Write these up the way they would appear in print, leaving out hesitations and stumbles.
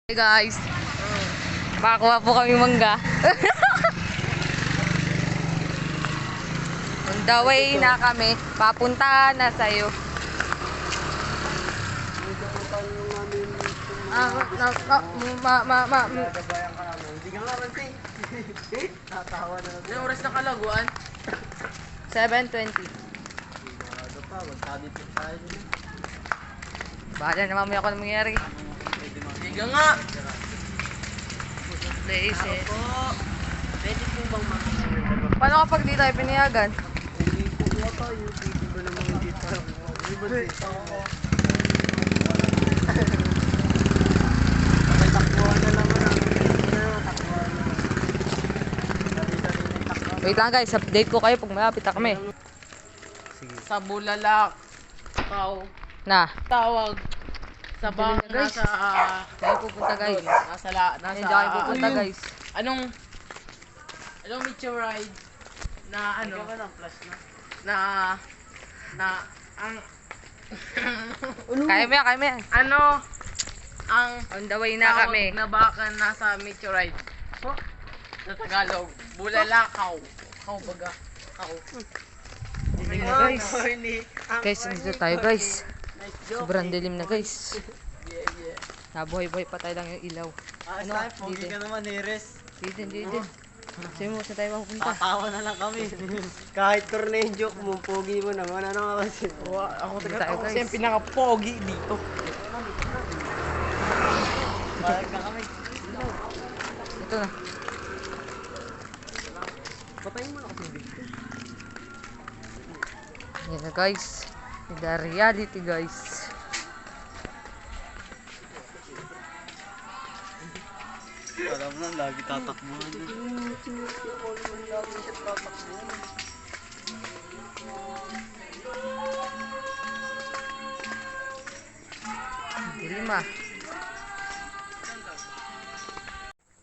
Hey guys, makakuha po kami mangga. On the way na kami, papunta na sa'yo. Hindi ka nga mansin. Tatawa na lang. Ilang oras na kalaguan? 7:20. Ano pa, magkabit yung tayo din. Bahala na mamaya ko na mangyari. Hindi ka nga! Places. Po, pwede po bang makikita? Paano kapag di tayo pinayagan? Hindi po nga tayo. Hindi ba naman dito? Hindi ba dito? Takbuhan na naman ang takbuhan na. Wait lang guys, update ko kayo pag malapit na kami. Sige. Sa Bulalak, Na, tawag. Sa bang, Galing na, guys. nasa, tayo pupunta guys. nasa, Hindi tayo pupunta guys. Anong meteorite na ano, Ikaw ka ng flash na. ang, Kaya mo yan. ano, ang On the way na tawag kami. na baka nasa meteorite. Sa Tagalog, Bulalakaw. Kaw baga. Kaw. Dilim na guys. Corny. Guys, nandito tayo guys. Nice joke. Sobrang dilim na guys. Yeah, yeah. Nabuhay-buhay pa tayo lang yung ilaw. Ano, Ano? pogi Dito. ka naman, Neres. Dito. Sabi mo, saan tayo mapupunta? Tatawa na lang kami. Kahit corny joke mo, pogi mo naman. Ano nga kasi? Ako Dito taga tayo, ako guys. kasi yung pinaka-pogi dito. Balik na kami. Ito na. Patayin mo na kasi dito. Yan na guys. The reality guys. Alam mo, lagi tatakbuhan yun. Lagi siya tatakbuhan. Dilim ah.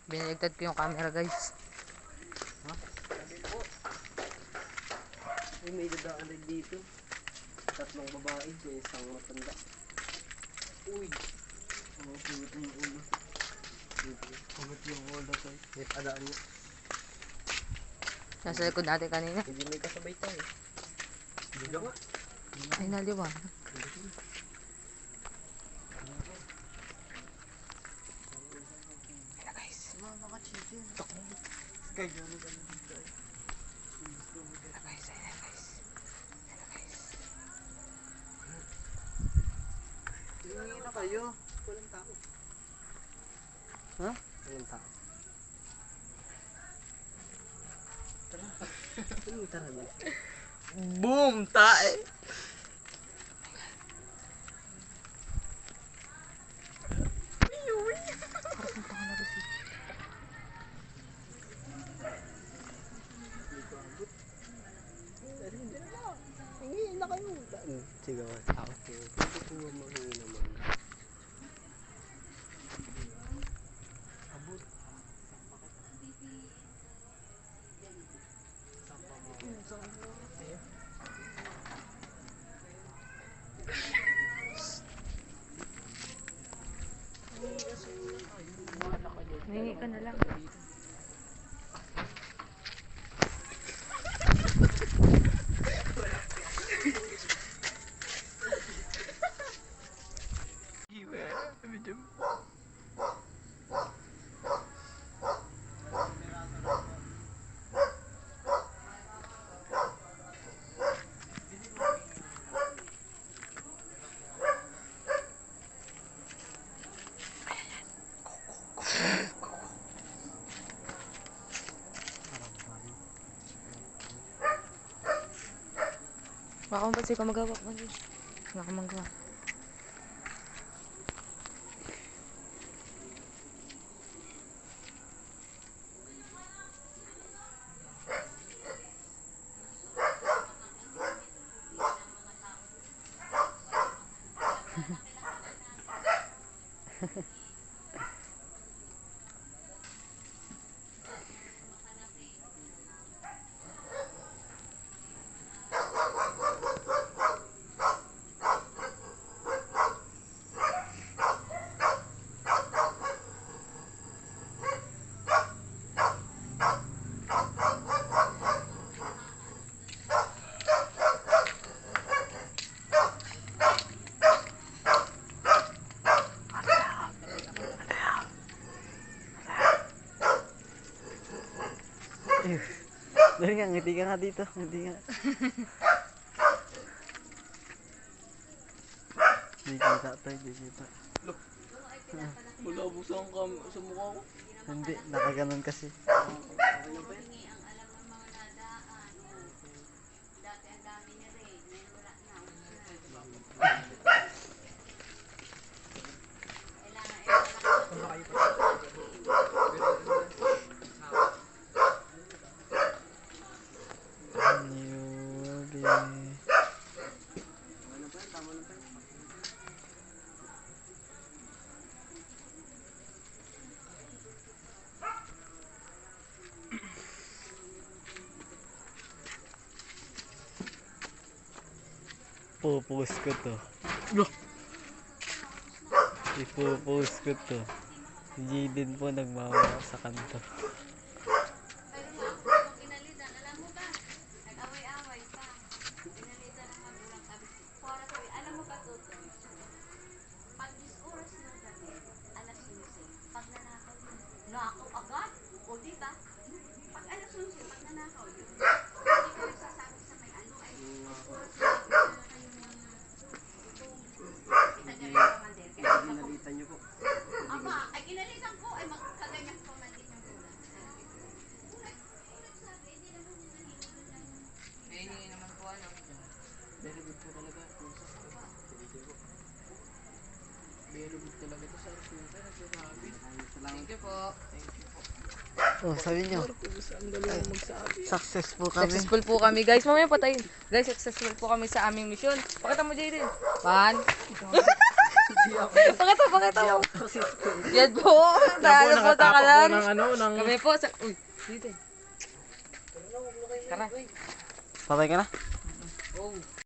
Binaligtad ko yung camera guys. Ay, may dadaan rin dito. Tatlong babae, may isang matanda. Uy! Ang sulit yung ulo. Sulit yung ulo tayo. May padaan niya. Nasa likod natin kanina. Hindi may kasabay tayo. Hindi ka nga. Ay, naliwanag. Ayan na guys. Sky, gano'n ka na dito tayo. Ayan na guys. Ayan na guys. Tingnan na kayo. Walang tao. Ha? Walang tao. Tara. Tara na. Boom! Tae! Hingi na kayo. Sige ba? Ako po. Dito po mahingi naman. Abot. Hingi ka na lang. Baka mo ba siya magawa? Baka magawa. Dali nga, ngiti ka nga dito. Ngiti nga. Di kita tayo, di kita. Malabo sa mukha ko. Hindi, nakaganon kasi. Humingi ang alam ng mga nadaan. Dati ang dami niya rin. Ngayon wala na. Newbie. Pupost ko to. Ipopost ko to. Si Jaden po nagmamaya sa kanto. Pero nga ako yung inalitan. Alam mo ba? Nag-away-away pa. Inalitan ng magulang. Sabi, para sabi, alam mo ba, Toto? Pag 10 oras na gabi, alas 11, pag nanakaw yun, nakaw agad? O diba? Pag alas 11, pag nanakaw yun, hindi ko nagsasabi sa may ano, ay 10 oras na gabi, kita niya rin naman din. Kaya ako, Ginalitan niyo po. ama, ay inalitan ko, ay magkaganyan ko man din yung ulan. Hihingi naman po ano. Very good po talaga. Very good talaga to sir. Super, nagsasabi. Thank you po. Thank you po. Oh, sabi niyo. Ang galing magsabi. Successful kami. Successful po kami guys. Mamaya patayin. Guys, successful po kami sa aming mission. Pakita mo Jaden. Pan. Pakita mo. Yan po. Dahil po sa kalan. Kami po sa... Uy, Jaden. Tara. Patay ka na? Oh.